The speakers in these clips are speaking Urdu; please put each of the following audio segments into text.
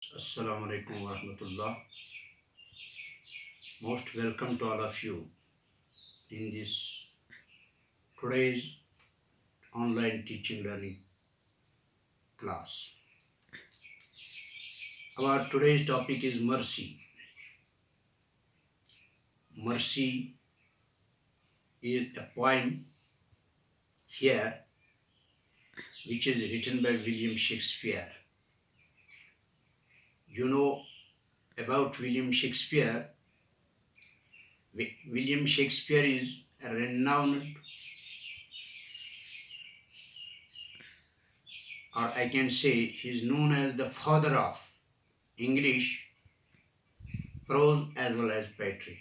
Assalamu alaikum wa rahmatullah. Most welcome to all of you in this today's online teaching learning class. Our today's topic is mercy. Mercy is a poem here which is written by William Shakespeare. You know about William Shakespeare. William Shakespeare is a renowned, or I can say he is known as the father of English prose as well as poetry.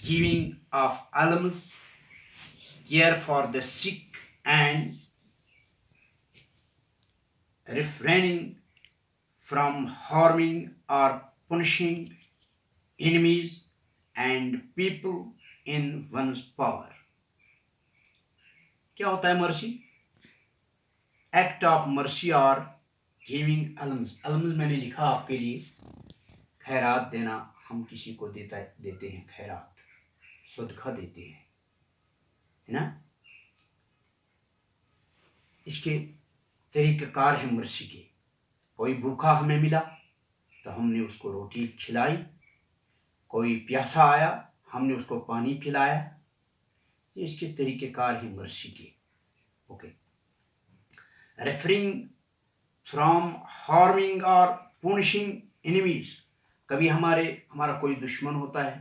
giving of alms, care for the sick, and refraining from harming or punishing enemies and people in one's power. کیا ہوتا ہے مرسی؟ ایکٹ آف مرسی اور گیونگ alms. alms میں نے لکھا آپ کے لیے، خیرات دینا. ہم کسی کو دیتے ہیں خیرات، صدقہ دیتے ہیں، ہے نا. اس کے طریقہ کار ہے مرسی کے. کوئی بھوکا ہمیں ملا تو ہم نے اس کو روٹی کھلائی، کوئی پیاسا آیا ہم نے اس کو پانی پلایا. یہ اس کے طریقہ کار ہیں مرسی کے. اوکے. ریفرنگ فرام ہارمنگ اور پونشنگ انیمیز. کبھی ہمارا کوئی دشمن ہوتا ہے،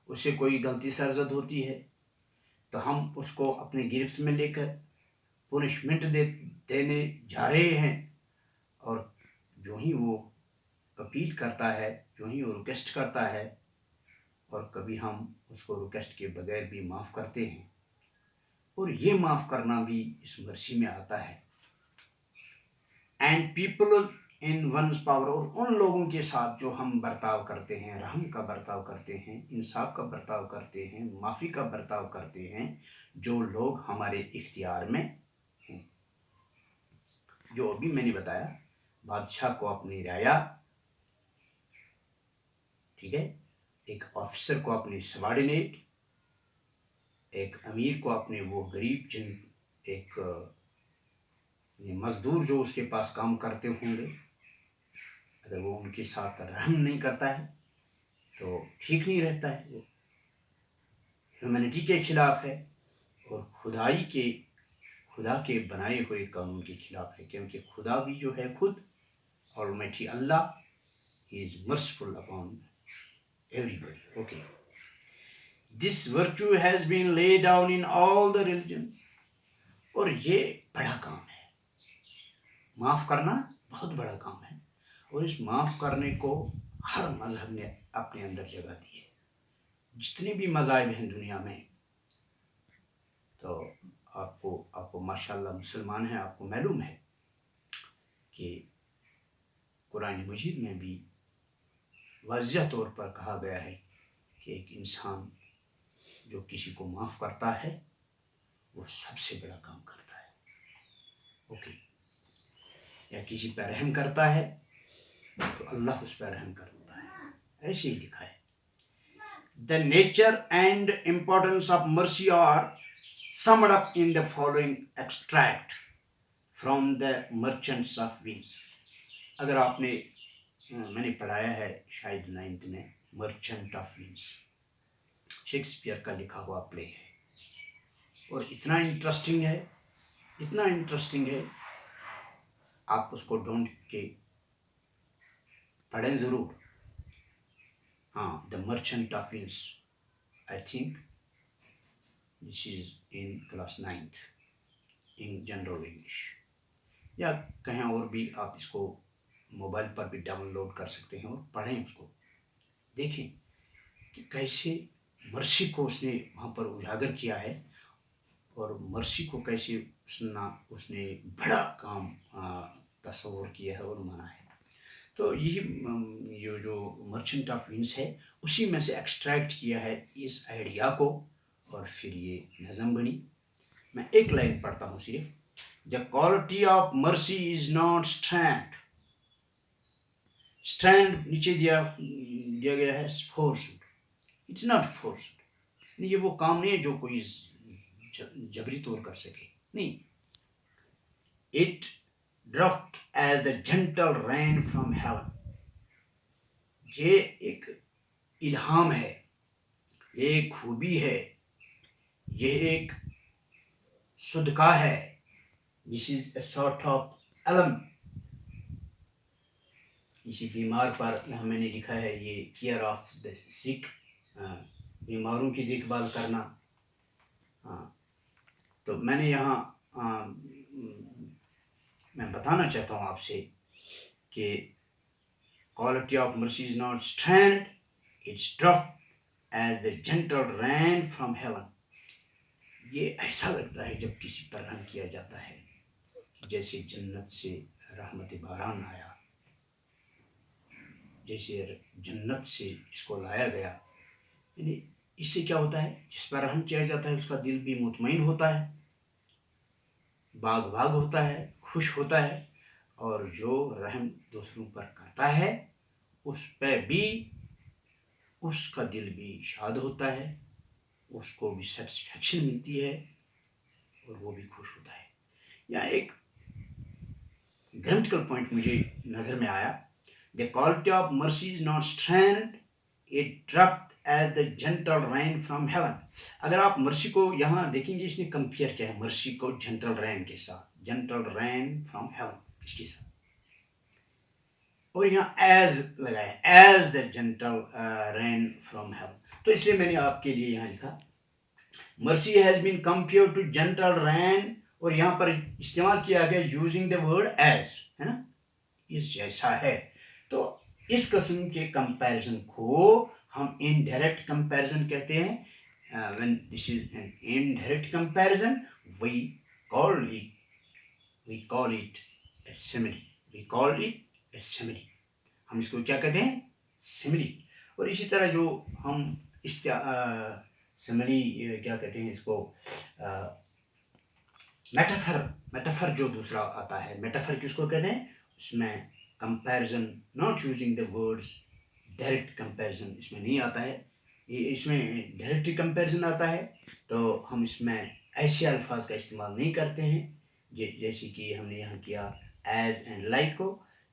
اس سے کوئی غلطی سرزد ہوتی ہے تو ہم اس کو اپنے گرفت میں لے کر پونشمنٹ دینے جا رہے ہیں، اور جو ہی وہ اپیل کرتا ہے، جو ہی وہ ریکویسٹ کرتا ہے، اور کبھی ہم اس کو ریکویسٹ کے بغیر بھی معاف کرتے ہیں، اور یہ معاف کرنا بھی اس مرسی میں آتا ہے. And people in one's power. اور ان لوگوں کے ساتھ جو ہم برتاؤ کرتے ہیں، رحم کا برتاؤ کرتے ہیں، انصاف کا برتاؤ کرتے ہیں، معافی کا برتاؤ کرتے ہیں، جو لوگ ہمارے اختیار میں ہیں. جو ابھی میں نے بتایا، بادشاہ کو اپنی رعایا، ٹھیک ہے، ایک آفیسر کو اپنے سبارڈینیٹ، ایک امیر کو اپنے وہ غریب، ایک مزدور جو اس کے پاس کام کرتے ہوں گے، اگر وہ ان کے ساتھ رحم نہیں کرتا ہے تو ٹھیک نہیں رہتا ہے. وہ ہیومینٹی کے خلاف ہے، اور خدا کے بنائے ہوئے قانون کے خلاف ہے. کیونکہ خدا بھی جو ہے خود Almighty Allah, He is merciful upon everybody. Okay. This virtue has been laid down in all the religions. اور یہ بڑا کام ہے. معاف کرنا بہت بڑا کام ہے، اور اس معاف کرنے کو ہر مذہب نے اپنے اندر جگہ دی ہے. جتنے بھی مذاہب ہیں دنیا میں، تو آپ کو ماشاءاللہ مسلمان ہیں، آپ کو معلوم ہے کہ قرآن مجید میں بھی واضح طور پر کہا گیا ہے کہ ایک انسان جو کسی کو معاف کرتا ہے وہ سب سے بڑا کام کرتا ہے. اوکے. یا کسی پہ رحم کرتا ہے تو اللہ اس پہ رحم کرتا ہے. ایسے ہی لکھا ہے. The nature and importance of mercy are summed up in the following extract from the Merchants of Venice. اگر آپ نے، میں نے پڑھایا ہے شاید 9th میں، مرچنٹ آف وینس، شیکسپیئر کا لکھا ہوا پلے ہے، اور اتنا انٹرسٹنگ ہے، آپ اس کو ڈھونڈ کے پڑھیں ضرور. ہاں، the merchant of Venice. I think this is in class 9th in general English, یا کہیں اور بھی آپ اس کو موبائل پر بھی ڈاؤن لوڈ کر سکتے ہیں اور پڑھیں اس کو. دیکھیں کہ کیسے مرسی کو اس نے وہاں پر اجاگر کیا ہے، اور مرسی کو کیسے اس نے بڑا کام تصور کیا ہے اور مانا ہے. تو یہی جو مرچنٹ آف وینس ہے، اسی میں سے ایکسٹریکٹ کیا ہے اس آئیڈیا کو، اور پھر یہ نظم بنی. میں ایک لائن پڑھتا ہوں صرف. The quality of mercy is not strength. اسٹرینڈ نیچے دیا گیا ہے فورسڈ. It's not forced. یہ وہ کام نہیں ہے جو کوئی جبری طور کر سکے، نہیں. It droppeth as the gentle rain from heaven. یہ ایک الہام ہے، یہ ایک خوبی ہے، یہ ایک صدقہ ہے. دس از اے سارٹ آف علم. کسی بیمار پر یہاں میں نے لکھا ہے یہ کیئر آف دا سک، بیماروں کی دیکھ بھال کرنا. تو میں نے یہاں میں بتانا چاہتا ہوں آپ سے کہ quality of mercy is not strength, it's dropped as the gentle rain from heaven. یہ ایسا لگتا ہے جب کسی پر رحم کیا جاتا ہے جیسے جنت سے رحمت باران آیا، جیسے جنت سے اس کو لایا گیا. یعنی اس سے کیا ہوتا ہے، جس پر رحم کیا جاتا ہے اس کا دل بھی مطمئن ہوتا ہے، باغ باغ ہوتا ہے، خوش ہوتا ہے، اور جو رحم دوسروں پر کرتا ہے اس پہ بھی اس کا دل بھی شاد ہوتا ہے، اس کو بھی سیٹسفیکشن ملتی ہے اور وہ بھی خوش ہوتا ہے۔ یہاں ایک گرامٹیکل پوائنٹ مجھے نظر میں آیا، the quality of mercy is not strength, it dropped as the gentle rain from heaven۔ اگر آپ مرسی کو یہاں دیکھیں گے، اس نے کمپیئر کیا ہے مرسی کو جنٹل رین کے ساتھ، جنٹل رین فرام ہیون اس کے ساتھ، اور یہاں ایز لگایا، as the gentle rain from heaven, تو اس لیے میں نے آپ کے لیے یہاں لکھا mercy has been compare to gentle rain, اور یہاں پر استعمال کیا گیا یوزنگ دا ورڈ ایز، ہے نا، اس جیسا ہے۔ تو اس قسم کے کمپیرزن کو ہم انڈائریکٹ کمپیرزن کہتے ہیں۔ when this is an indirect comparison, we call it a simile، we call it a simile، ہم اس کو کیا کہتے ہیں، سملی۔ اور اسی طرح جو ہم سملی کیا کہتے ہیں اس کو، میٹافر جو دوسرا آتا ہے، میٹافر کس کو کہتے ہیں، اس میں comparison not using the words, direct comparison اس میں نہیں آتا ہے، اس میں ڈائریکٹ کمپیرزن آتا ہے، تو ہم اس میں ایسے الفاظ کا استعمال نہیں کرتے ہیں جیسے کہ ہم نے یہاں کیا ایز اینڈ لائک کو،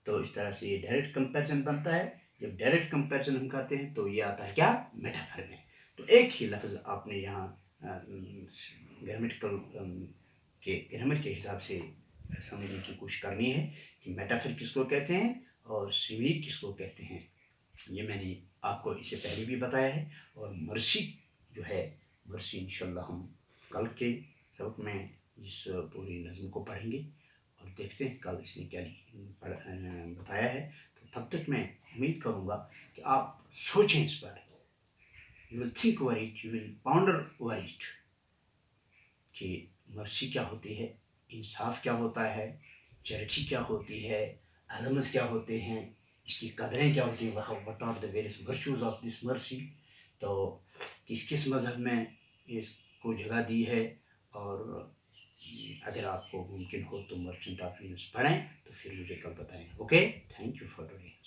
تو اس طرح سے یہ ڈائریکٹ کمپیرزن بنتا ہے۔ جب ڈائریکٹ کمپیرزن ہم کرتے ہیں تو یہ آتا ہے کیا، میٹافر میں۔ تو ایک ہی لفظ آپ نے یہاں گرامیٹیکل گرامر کے حساب سے سمجھنے کی کوشش کرنی ہے کہ میٹافر کس کو کہتے ہیں اور سملی کس کو کہتے ہیں۔ یہ میں نے آپ کو اس سے پہلے بھی بتایا ہے، اور مرسی جو ہے، مرسی انشاءاللہ ہم کل کے سبق میں اس پوری نظم کو پڑھیں گے اور دیکھتے ہیں کل اس نے کیا بتایا ہے۔ تو تب تک میں امید کروں گا کہ آپ سوچیں اس پر، you will think over it, you will ponder over it, کہ مرسی کیا ہوتی ہے، انصاف کیا ہوتا ہے، چیریٹی کیا ہوتی ہے، عدمز کیا ہوتے ہیں، اس کی قدریں کیا ہوتی ہیں، what are the various virtues of this mercy, تو کس کس مذہب میں اس کو جگہ دی ہے، اور اگر آپ کو ممکن ہو تو مرچنٹ آف وینس پڑھیں، تو پھر مجھے کل بتائیں۔ Okay, thank you for today.